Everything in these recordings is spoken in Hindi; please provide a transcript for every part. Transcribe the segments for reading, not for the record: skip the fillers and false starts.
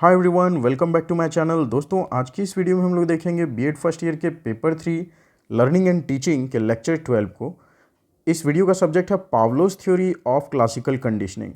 Hi everyone, welcome back to my channel. दोस्तों, आज की इस वीडियो में हम लोग देखेंगे बीएड फर्स्ट ईयर के पेपर 3 लर्निंग एंड टीचिंग के लेक्चर 12 को। इस वीडियो का सब्जेक्ट है Pavlov's theory of classical conditioning,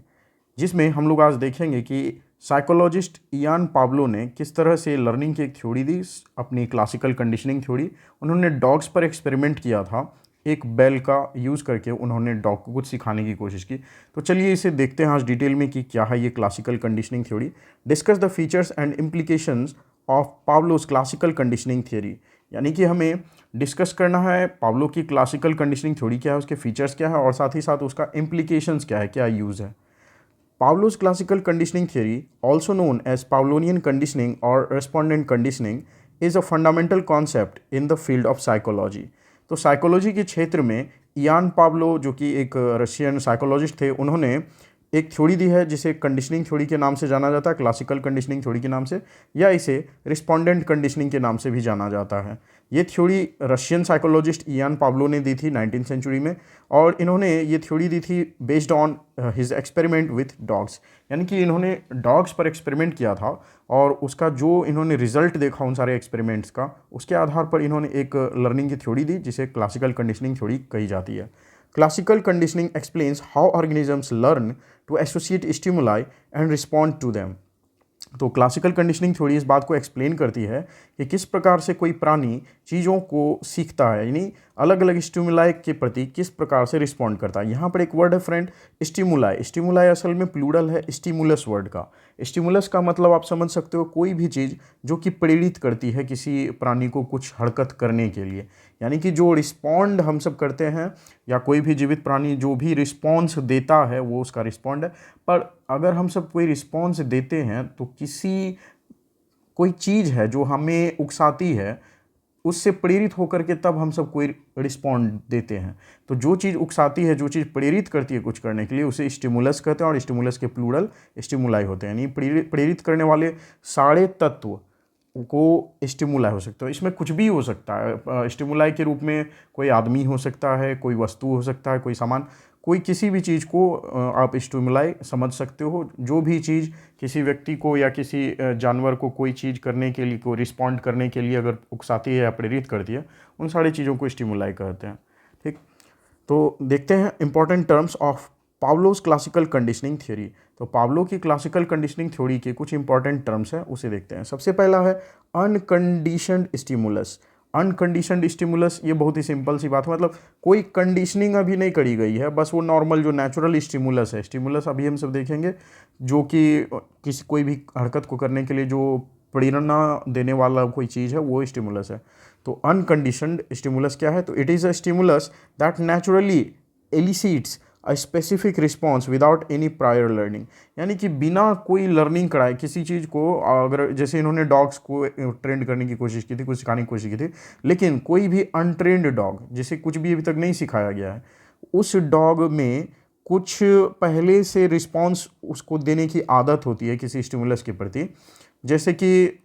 जिसमें हम लोग आज देखेंगे कि साइकोलॉजिस्ट इयान पाब्लो ने किस तरह से लर्निंग की एक थ्योरी दी, अपनी क्लासिकल कंडीशनिंग थ्योरी। उन्होंने डॉग्स पर एक्सपेरिमेंट किया था, एक बेल का यूज़ करके उन्होंने डॉग को कुछ सिखाने की कोशिश की। तो चलिए इसे देखते हैं आज डिटेल में कि क्या है ये classical conditioning theory. Discuss the features and implications of Pavlov's classical conditioning theory, यानी कि हमें डिस्कस करना है पाब्लो की क्लासिकल कंडीशनिंग थ्योरी क्या है, उसके फीचर्स क्या है और साथ ही साथ उसका इम्प्लीकेशंस क्या है, क्या यूज़ है। Pavlov's classical conditioning theory, also known as Pavlovian conditioning or respondent conditioning, is a fundamental concept in the field of psychology. तो साइकोलॉजी के क्षेत्र में इयान पाब्लो, जो कि एक रशियन साइकोलॉजिस्ट थे, उन्होंने एक थ्योरी दी है जिसे कंडीशनिंग थ्योरी के नाम से जाना जाता है, क्लासिकल कंडीशनिंग थ्योरी के नाम से, या इसे रिस्पोंडेंट कंडीशनिंग के नाम से भी जाना जाता है। ये theory Russian psychologist Ian Pablo ने दी थी 19th सेंचुरी में, और इन्होंने ये थ्योरी दी थी based on his experiment with dogs, यानी कि इन्होंने डॉग्स पर एक्सपेरिमेंट किया था और उसका जो इन्होंने रिजल्ट देखा उन सारे एक्सपेरिमेंट्स का, उसके आधार पर इन्होंने एक लर्निंग की थ्योरी दी जिसे क्लासिकल कंडीशनिंग थ्योरी कही जाती है। Classical conditioning explains how organisms learn to associate stimuli and respond to them. तो क्लासिकल कंडीशनिंग थ्योरी इस बात को एक्सप्लेन करती है कि किस प्रकार से कोई प्राणी चीज़ों को सीखता है, यानी अलग अलग स्टिमुलाई के प्रति किस प्रकार से रिस्पॉन्ड करता है। यहाँ पर एक वर्ड है फ्रेंड, स्टिमुलाई। स्टिमुलाई असल में प्लूरल है स्टिमुलस वर्ड का। स्टिमुलस का मतलब आप समझ सकते हो, कोई भी चीज़ जो कि प्रेरित करती है किसी प्राणी को कुछ हरकत करने के लिए, यानी कि जो रिस्पॉन्ड हम सब करते हैं या कोई भी जीवित प्राणी जो भी रिस्पॉन्स देता है वो उसका रिस्पॉन्ड है। पर अगर हम सब कोई रिस्पॉन्स देते हैं तो कोई चीज़ है जो हमें उकसाती है, उससे प्रेरित होकर के तब हम सब कोई रिस्पॉन्ड देते हैं। तो जो चीज़ उकसाती है, जो चीज़ प्रेरित करती है कुछ करने के लिए, उसे स्टिमुलस कहते हैं, और स्टिमुलस के प्लूरल स्टिमुलाई होते हैं, यानी प्रेरित करने वाले सारे तत्व को स्टिमुलाई हो सकता है। इसमें कुछ भी हो सकता है। स्टिमुलाई के रूप में कोई आदमी हो सकता है, कोई वस्तु हो सकता है, कोई सामान, कोई किसी भी चीज़ को आप स्टिमुलाई समझ सकते हो। जो भी चीज़ किसी व्यक्ति को या किसी जानवर को कोई चीज़ करने के लिए, कोई रिस्पॉन्ड करने के लिए अगर उकसाती है या प्रेरित करती है, उन सारी चीज़ों को स्टिमुलाई कहते हैं। ठीक, तो देखते हैं important terms of Pavlov's classical conditioning theory. तो पाव्लो की क्लासिकल कंडीशनिंग थ्योरी के कुछ इंपॉर्टेंट टर्म्स हैं, उसे देखते हैं। सबसे पहला है अनकंडीशनड स्टिमुलस। अनकंडीशनड स्टिमुलस, ये बहुत ही सिंपल सी बात है, मतलब कोई कंडीशनिंग अभी नहीं करी गई है, बस वो नॉर्मल जो नेचुरल स्टिमुलस है। स्टिमुलस अभी हम सब देखेंगे जो कि किसी कोई भी हरकत को करने के लिए जो प्रेरणा देने वाला कोई चीज़ है, वो स्टिमुलस है। तो अनकंडीशनड स्टिमुलस क्या है? तो it is a stimulus that naturally एलिसिट्स a specific response without any prior learning, यानी कि बिना कोई लर्निंग कराए किसी चीज़ को, अगर जैसे इन्होंने डॉग्स को ट्रेंड करने की कोशिश की थी, कुछ सिखाने की कोशिश की थी, लेकिन कोई भी अनट्रेंड डॉग जिसे कुछ भी अभी तक नहीं सिखाया गया है, उस डॉग में कुछ पहले से रिस्पॉन्स उसको देने की आदत होती है किसी स्टिमुलस के प्रति। जैसे कि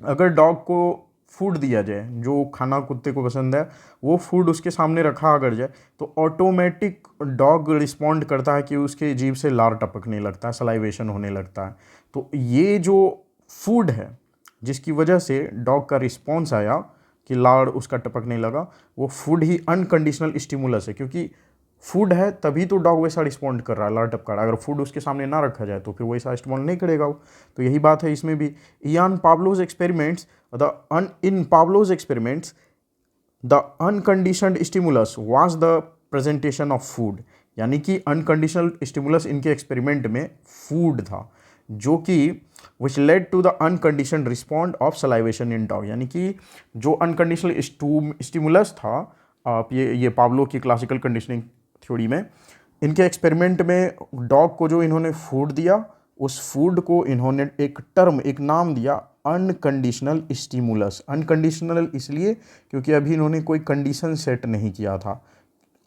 अगर डॉग को फूड दिया जाए, जो खाना कुत्ते को पसंद है, वो फूड उसके सामने रखा अगर जाए, तो ऑटोमेटिक डॉग रिस्पॉन्ड करता है कि उसके जीभ से लार टपकने लगता है, सलाइवेशन होने लगता है। तो ये जो फूड है जिसकी वजह से डॉग का रिस्पॉन्स आया कि लार उसका टपकने लगा, वो फूड ही अनकंडीशनल स्टिमुलस है, क्योंकि फूड है तभी तो डॉग वैसा रिस्पॉन्ड कर रहा है, लार टपका रहा है। अगर फूड उसके सामने ना रखा जाए तो फिर वैसा रिस्पॉन्ड नहीं करेगा वो। तो यही बात है इसमें भी। In Pavlov's experiments in Pavlov's experiments the unconditioned stimulus was the presentation of food, यानी कि अनकंडीशनल स्टिमुलस इनके एक्सपेरिमेंट में फूड था, जो कि which led to the unconditioned respond of salivation in dog, यानी कि जो अनकंडीशनल स्टिमुलस था, आप ये पाब्लो की क्लासिकल कंडीशनिंग थ्योरी में, इनके एक्सपेरिमेंट में डॉग को जो इन्होंने फूड दिया, उस फूड को इन्होंने एक टर्म, एक नाम दिया, अनकंडीशनल स्टिमुलस। अनकंडीशनल इसलिए क्योंकि अभी इन्होंने कोई कंडीशन सेट नहीं किया था,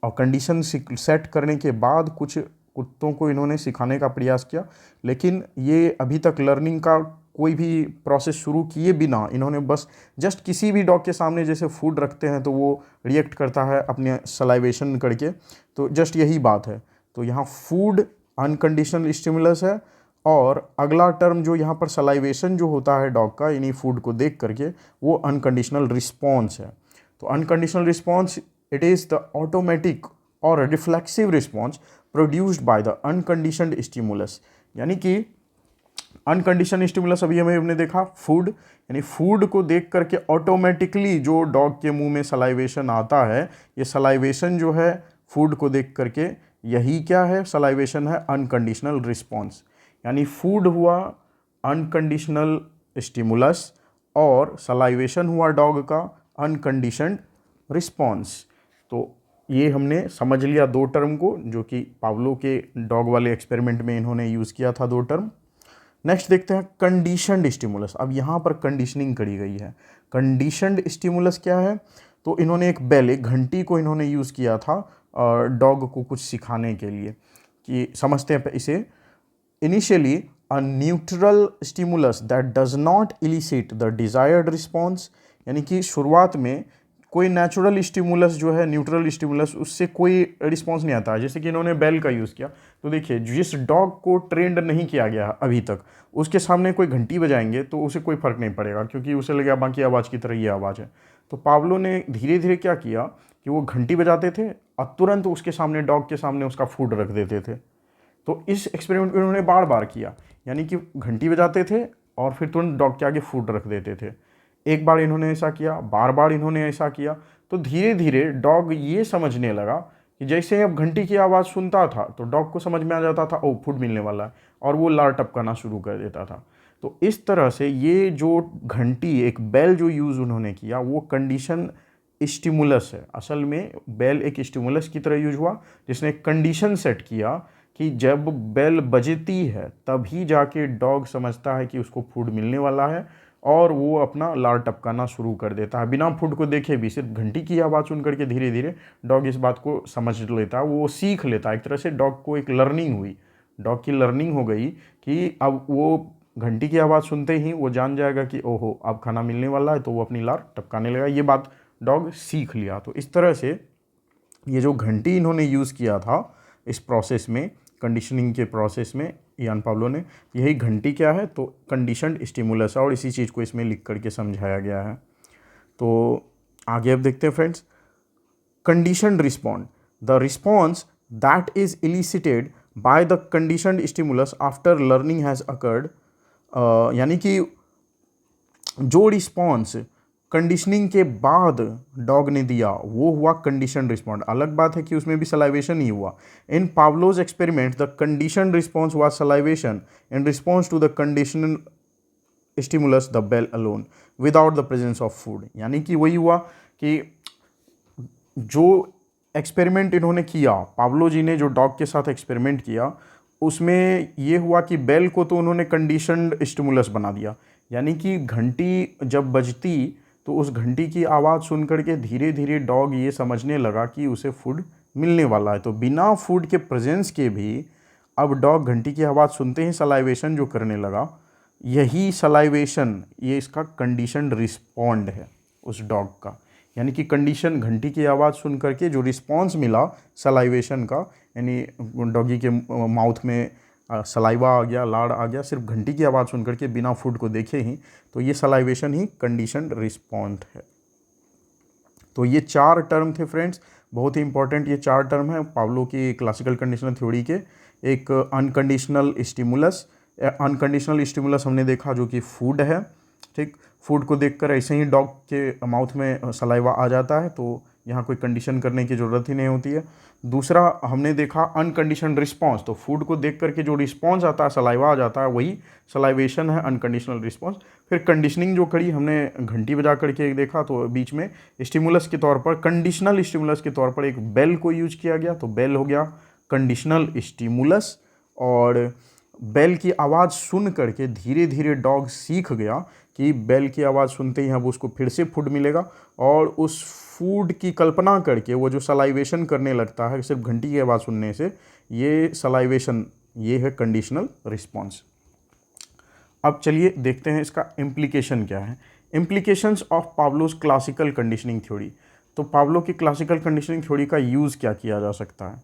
और कंडीशन सेट करने के बाद कुछ कुत्तों को इन्होंने सिखाने का प्रयास किया, लेकिन ये अभी तक लर्निंग का कोई भी प्रोसेस शुरू किए बिना इन्होंने बस जस्ट किसी भी डॉग के सामने जैसे फूड रखते हैं तो वो रिएक्ट करता है अपने सलाइवेशन करके, तो जस्ट यही बात है। तो यहाँ फूड अनकंडीशनल स्टिमुलस है, और अगला टर्म जो यहाँ पर सलाइवेशन जो होता है डॉग का यानी फूड को देख करके, वो अनकंडीशनल रिस्पॉन्स है। तो unconditional response it is the automatic or reflexive response produced by the unconditioned stimulus. यानी कि अनकंडीशन स्टिमुलस अभी हमने देखा फूड, यानी फूड को देख करके ऑटोमेटिकली जो डॉग के मुंह में सलाइवेशन आता है, ये सलाइवेशन जो है फूड को देख करके, यही क्या है, सलाइवेशन है अनकंडीशनल रिस्पॉन्स। यानी फूड हुआ अनकंडीशनल स्टिमुलस और सलाइवेशन हुआ डॉग का अनकंडीशनड रिस्पॉन्स। तो ये हमने समझ लिया दो टर्म को, जो कि पावलो के डॉग वाले एक्सपेरिमेंट में इन्होंने यूज़ किया था दो टर्म। नेक्स्ट देखते हैं कंडीशनड स्टिमुलस। अब यहाँ पर कंडीशनिंग करी गई है। कंडीशनड स्टिमुलस क्या है, तो इन्होंने एक बेल, एक घंटी को इन्होंने यूज़ किया था डॉग को कुछ सिखाने के लिए, कि समझते हैं इसे। Initially a neutral stimulus that does not illicit the desired response, यानी कि शुरुआत में कोई नेचुरल स्टिमुलस जो है, न्यूट्रल स्टिमुलस, उससे कोई रिस्पॉन्स नहीं आता है। जैसे कि इन्होंने बेल का यूज़ किया, तो देखिए जिस डॉग को ट्रेंड नहीं किया गया अभी तक, उसके सामने कोई घंटी बजाएंगे तो उसे कोई फ़र्क नहीं पड़ेगा, क्योंकि उसे लगेगा बाकी आवाज़ की तरह ये आवाज़ है। तो पावलो ने धीरे धीरे क्या किया कि वो घंटी बजाते थे और तुरंत उसके सामने, डॉग के सामने उसका फूड रख देते थे। तो इस एक्सपेरिमेंट को इन्होंने बार बार किया, यानी कि घंटी बजाते थे और फिर तुरंत डॉग के आगे फूड रख देते थे। एक बार इन्होंने ऐसा किया, बार बार इन्होंने ऐसा किया, तो धीरे धीरे डॉग ये समझने लगा कि जैसे अब घंटी की आवाज़ सुनता था तो डॉग को समझ में आ जाता था, ओ फूड मिलने वाला है, और वो लार टपकाना शुरू कर देता था। तो इस तरह से ये जो घंटी, एक बेल जो यूज़ उन्होंने किया, वो कंडीशन स्टिमुलस है। असल में बेल एक स्टिमुलस की तरह यूज हुआ, जिसने एक कंडीशन सेट किया कि जब बेल बजती है तभी जाके डॉग समझता है कि उसको फूड मिलने वाला है, और वो अपना लार टपकाना शुरू कर देता है बिना फूड को देखे भी। सिर्फ घंटी की आवाज़ सुन करके धीरे धीरे डॉग इस बात को समझ लेता है, वो सीख लेता है। एक तरह से डॉग को एक लर्निंग हुई, डॉग की लर्निंग हो गई कि अब वो घंटी की आवाज़ सुनते ही वो जान जाएगा कि ओहो अब खाना मिलने वाला है, तो वो अपनी लार टपकाने लगा। ये बात डॉग सीख लिया। तो इस तरह से ये जो घंटी इन्होंने यूज़ किया था इस प्रोसेस में, कंडीशनिंग के प्रोसेस में, यान पावलो ने, यही घंटी क्या है, तो कंडीशनड स्टिमुलस है, और इसी चीज़ को इसमें लिख करके समझाया गया है। तो आगे अब देखते हैं friends, conditioned respond, the response that is elicited by the conditioned stimulus after learning has occurred. यानी कि जो रिस्पॉन्स कंडीशनिंग के बाद डॉग ने दिया वो हुआ कंडीशन रिस्पॉन्ड। अलग बात है कि उसमें भी सलाइवेशन ही हुआ। In Pavlov's experiment the condition response हुआ salivation in response to the conditional stimulus the bell alone without the presence of food. यानी कि वही हुआ कि जो एक्सपेरिमेंट इन्होंने किया, पावलो जी ने जो डॉग के साथ एक्सपेरिमेंट किया, उसमें ये हुआ कि बेल को तो उन्होंने कंडीशनड स्टिमुलस बना दिया, यानी कि घंटी जब बजती तो उस घंटी की आवाज़ सुन करके धीरे धीरे डॉग ये समझने लगा कि उसे फूड मिलने वाला है। तो बिना फूड के प्रेजेंस के भी अब डॉग घंटी की आवाज़ सुनते ही सलाइवेशन जो करने लगा, यही सलाइवेशन, ये इसका कंडीशनड रिस्पॉन्ड है उस डॉग का। यानी कि कंडीशन, घंटी की आवाज़ सुन करके जो रिस्पॉन्स मिला सलाइवेशन का, यानी डॉगी के माउथ में सलाइवा आ गया, लाड़ आ गया, सिर्फ घंटी की आवाज़ सुन करके बिना फूड को देखे ही, तो ये सलाइवेशन ही कंडीशनड रिस्पॉन्ड है। तो ये चार टर्म थे फ्रेंड्स, बहुत ही इंपॉर्टेंट ये चार टर्म है पावलो की क्लासिकल कंडीशनल थ्योरी के। एक अनकंडीशनल स्टिमुलस, अनकंडीशनल स्टिमुलस हमने देखा जो कि फूड है, ठीक। फूड को देखकर ऐसे ही डॉग के माउथ में सलाइवा आ जाता है, तो यहाँ कोई कंडीशन करने की ज़रूरत ही नहीं होती है। दूसरा हमने देखा अनकंडीशनल रिस्पॉन्स, तो फूड को देख करके जो रिस्पॉन्स आता है, सलाइवा आ जाता है, वही सलाइवेशन है, अनकंडीशनल रिस्पॉन्स। फिर कंडीशनिंग जो करी हमने, घंटी बजा करके देखा, तो बीच में स्टिमुलस के तौर पर, कंडीशनल स्टिमुलस के तौर पर एक बेल को यूज किया गया, तो बेल हो गया कंडीशनल स्टिमुलस। और बेल की आवाज़ सुन करके धीरे धीरे डॉग सीख गया कि बेल की आवाज़ सुनते ही अब उसको फिर से फूड मिलेगा, और उस फूड की कल्पना करके वो जो सलाइवेशन करने लगता है सिर्फ घंटी की आवाज़ सुनने से, ये सलाइवेशन, ये है कंडीशनल रिस्पॉन्स। अब चलिए देखते हैं इसका इम्प्लीकेशन क्या है। Implications of Pavlov's classical conditioning theory. तो पावलो की क्लासिकल कंडीशनिंग थ्योरी का यूज़ क्या किया जा सकता है।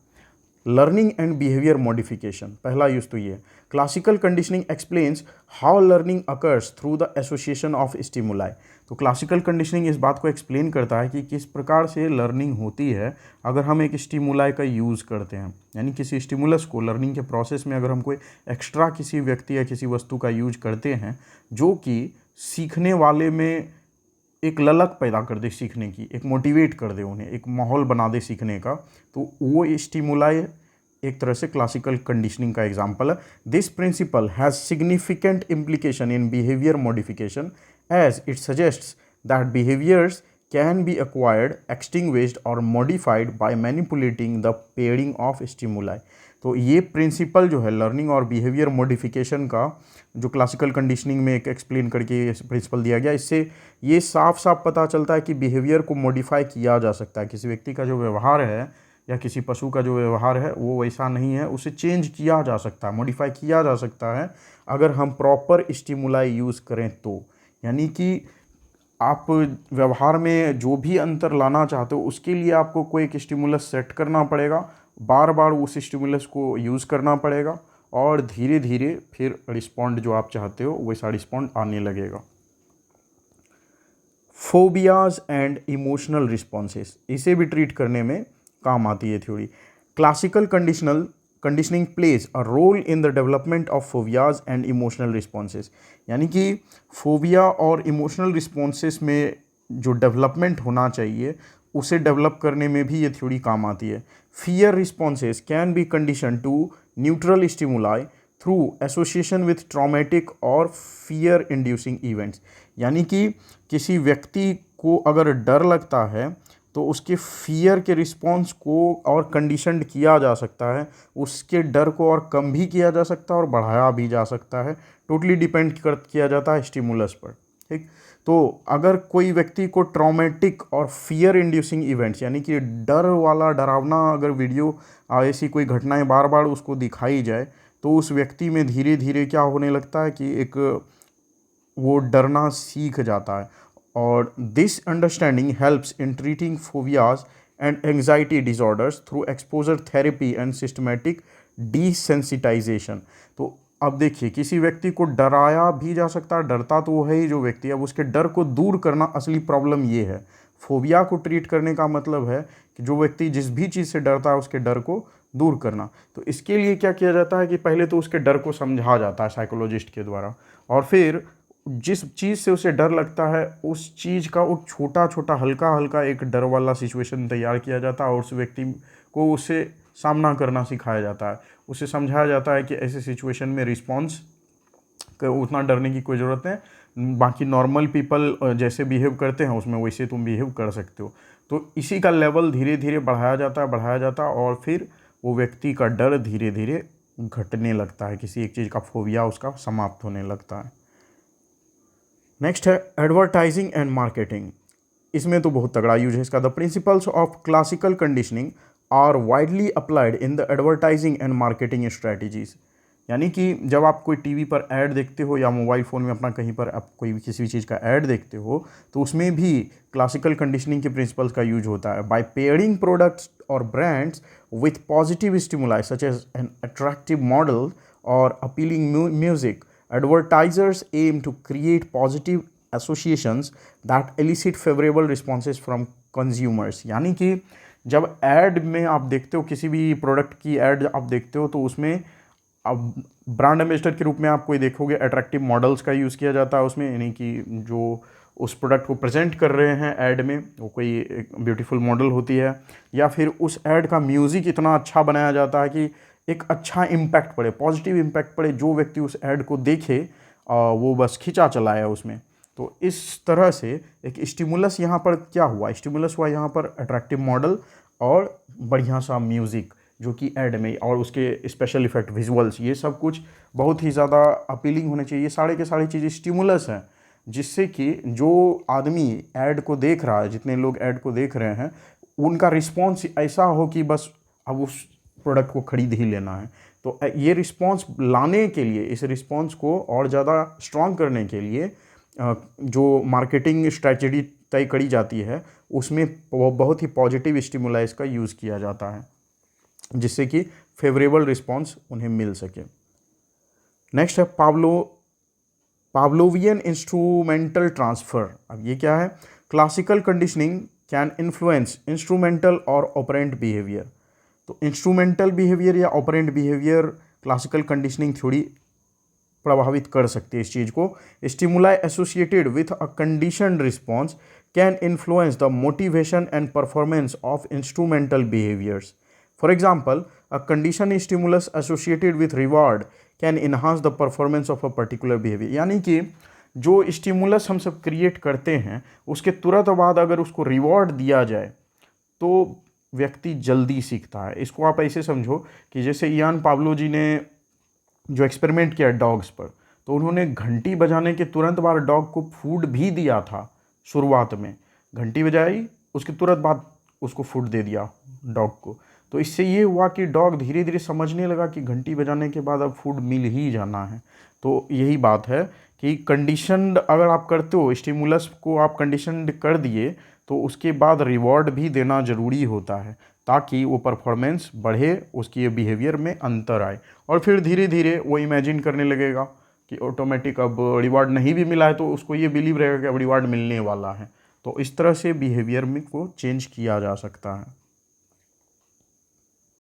लर्निंग एंड बिहेवियर मॉडिफिकेशन, पहला यूज तो ये। Classical conditioning explains how learning occurs through the association of stimuli. तो क्लासिकल कंडीशनिंग इस बात को एक्सप्लेन करता है कि किस प्रकार से लर्निंग होती है अगर हम एक स्टिमुलाई का यूज़ करते हैं, यानी किसी स्टिमुलस को लर्निंग के प्रोसेस में अगर हम कोई एक्स्ट्रा किसी व्यक्ति या किसी वस्तु का यूज करते हैं जो कि सीखने वाले में एक ललक पैदा कर दे सीखने की, एक मोटिवेट कर दे, उन्हें एक माहौल बना दे सीखने का, तो वो स्टिमुलाई एक तरह से क्लासिकल कंडीशनिंग का एग्जाम्पल है। This principle has significant implication in behaviour modification as it suggests that behaviours can be acquired, extinguished और modified by manipulating the pairing of stimuli। तो ये प्रिंसिपल जो है लर्निंग और बिहेवियर मॉडिफिकेशन का, जो क्लासिकल कंडीशनिंग में एक एक्सप्लेन करके प्रिंसिपल दिया गया, इससे ये साफ साफ पता चलता है कि बिहेवियर को मॉडिफाई किया जा सकता है। किसी व्यक्ति का जो व्यवहार है या किसी पशु का जो व्यवहार है वो वैसा नहीं है, उसे चेंज किया जा सकता है, मॉडिफाई किया जा सकता है अगर हम प्रॉपर स्टिमुलाई यूज़ करें तो। यानी कि आप व्यवहार में जो भी अंतर लाना चाहते हो उसके लिए आपको कोई एक स्टिमुलस सेट करना पड़ेगा, बार बार उस स्टिमुलस को यूज़ करना पड़ेगा और धीरे धीरे फिर रिस्पॉन्ड जो आप चाहते हो वैसा रिस्पॉन्ड आने लगेगा। फोबियाज एंड इमोशनल रिस्पॉन्सेस, इसे भी ट्रीट करने में काम आती है theory. Classical conditioning plays a role in the development of phobias and emotional responses, यानी कि फोबिया और इमोशनल रिस्पॉन्सेस में जो डेवलपमेंट होना चाहिए उसे डेवलप करने में भी ये थ्योरी काम आती है। Fear responses can be condition to neutral stimuli through association with traumatic और फियर इंड्यूसिंग इवेंट्स, यानी कि किसी व्यक्ति को अगर डर लगता है तो उसके फियर के रिस्पॉन्स को और कंडीशनड किया जा सकता है, उसके डर को और कम भी किया जा सकता है और बढ़ाया भी जा सकता है, टोटली डिपेंड किया जाता है स्टिमुलस पर। ठीक, तो अगर कोई व्यक्ति को ट्रॉमेटिक और फियर इंड्यूसिंग इवेंट्स, यानी कि डर वाला डरावना अगर वीडियो ऐसी कोई घटनाएं बार बार उसको दिखाई जाए तो उस व्यक्ति में धीरे धीरे क्या होने लगता है कि एक वो डरना सीख जाता है। और this understanding helps in treating phobias and anxiety disorders through exposure therapy and systematic desensitisation. तो अब देखिए, किसी व्यक्ति को डराया भी जा सकता है, डरता तो वो है ही जो व्यक्ति, अब उसके डर को दूर करना असली प्रॉब्लम ये है। फोबिया को ट्रीट करने का मतलब है कि जो व्यक्ति जिस भी चीज़ से डरता है उसके डर को दूर करना। तो इसके लिए क्या किया जाता है कि पहले तो उसके डर को समझा जाता है साइकोलॉजिस्ट के द्वारा, और फिर जिस चीज़ से उसे डर लगता है उस चीज़ का वो छोटा छोटा हल्का हल्का एक डर वाला सिचुएशन तैयार किया जाता है और उस व्यक्ति को उससे सामना करना सिखाया जाता है। उसे समझाया जाता है कि ऐसे सिचुएशन में रिस्पॉन्स उतना डरने की कोई ज़रूरत नहीं, बाकी नॉर्मल पीपल जैसे बिहेव करते हैं उसमें वैसे तुम बिहेव कर सकते हो। तो इसी का लेवल धीरे धीरे बढ़ाया जाता है और फिर वो व्यक्ति का डर धीरे धीरे घटने लगता है, किसी एक चीज़ का फोबिया उसका समाप्त होने लगता है। नेक्स्ट है एडवर्टाइजिंग एंड मार्केटिंग, इसमें तो बहुत तगड़ा यूज है इसका। The principles of classical conditioning are widely applied in the advertising and marketing strategies, यानी कि जब आप कोई टीवी पर ऐड देखते हो या मोबाइल फ़ोन में अपना कहीं पर आप कोई किसी भी चीज़ का ऐड देखते हो तो उसमें भी क्लासिकल कंडीशनिंग के प्रिंसिपल्स का यूज होता है। बाय पेयरिंग प्रोडक्ट्स और brands with positive stimuli such as an attractive model और appealing music, advertisers aim to create positive associations that elicit favorable responses from consumers, यानी कि जब ऐड में आप देखते हो किसी भी प्रोडक्ट की ऐड आप देखते हो तो उसमें अब ब्रांड एम्बेसडर के रूप में आप कोई देखोगे अट्रैक्टिव मॉडल्स का यूज़ किया जाता है उसमें, यानी कि जो उस प्रोडक्ट को प्रेजेंट कर रहे हैं ऐड में वो कोई एक ब्यूटीफुल मॉडल होती है, या फिर उस ऐड का म्यूज़िक इतना अच्छा बनाया जाता है कि एक अच्छा इम्पैक्ट पड़े, पॉजिटिव इम्पैक्ट पड़े, जो व्यक्ति उस ऐड को देखे वो बस खिंचा चला है उसमें। तो इस तरह से एक स्टिमुलस यहाँ पर क्या हुआ, स्टिमुलस हुआ यहाँ पर अट्रैक्टिव मॉडल और बढ़िया सा म्यूज़िक जो कि ऐड में, और उसके स्पेशल इफेक्ट विजुअल्स, ये सब कुछ बहुत ही ज़्यादा अपीलिंग होने चाहिए। ये सारे के सारी चीज़ें स्टिमुलस हैं जिससे कि जो आदमी ऐड को देख रहा है, जितने लोग ऐड को देख रहे हैं, उनका रिस्पॉन्स ऐसा हो कि बस अब उस प्रोडक्ट को खरीद ही लेना है। तो ये रिस्पॉन्स लाने के लिए, इस रिस्पॉन्स को और ज़्यादा स्ट्रॉन्ग करने के लिए जो मार्केटिंग स्ट्रैटेजी तय करी जाती है उसमें बहुत ही पॉजिटिव स्टिमुलाइज का यूज़ किया जाता है। जिससे कि फेवरेबल रिस्पॉन्स उन्हें मिल सके। नेक्स्ट है पावलोवियन इंस्ट्रूमेंटल ट्रांसफ़र। अब ये क्या है? Classical conditioning can influence instrumental और ऑपरेंट बिहेवियर। तो इंस्ट्रूमेंटल बिहेवियर या operant behaviour classical conditioning theory प्रभावित कर सकती है इस चीज़ को। Stimuli associated with a conditioned response can influence the motivation and performance of instrumental behaviours. For example, a condition stimulus associated with reward can enhance the performance of a particular behavior। यानी कि जो स्टिमुलस हम सब क्रिएट करते हैं उसके तुरंत बाद अगर उसको रिवॉर्ड दिया जाए तो व्यक्ति जल्दी सीखता है। इसको आप ऐसे समझो कि जैसे इयान पाब्लो जी ने जो एक्सपेरिमेंट किया डॉग्स पर, तो उन्होंने घंटी बजाने के तुरंत बाद डॉग को फूड भी दिया था। शुरुआत में घंटी बजाई, उसके तुरंत बाद उसको फूड दे दिया डॉग को। तो इससे ये हुआ कि डॉग धीरे धीरे समझने लगा कि घंटी बजाने के बाद अब फूड मिल ही जाना है। तो यही बात है कि कंडीशनड अगर आप करते हो, स्टिमुलस को आप कंडीशनड कर दिए तो उसके बाद रिवॉर्ड भी देना ज़रूरी होता है ताकि वो परफॉर्मेंस बढ़े, उसकी बिहेवियर में अंतर आए और फिर धीरे धीरे वो इमेजिन करने लगेगा कि ऑटोमेटिक अब रिवॉर्ड नहीं भी मिला है तो उसको ये बिलीव रहेगा कि अब रिवॉर्ड मिलने वाला है। तो इस तरह से बिहेवियर में को चेंज किया जा सकता है।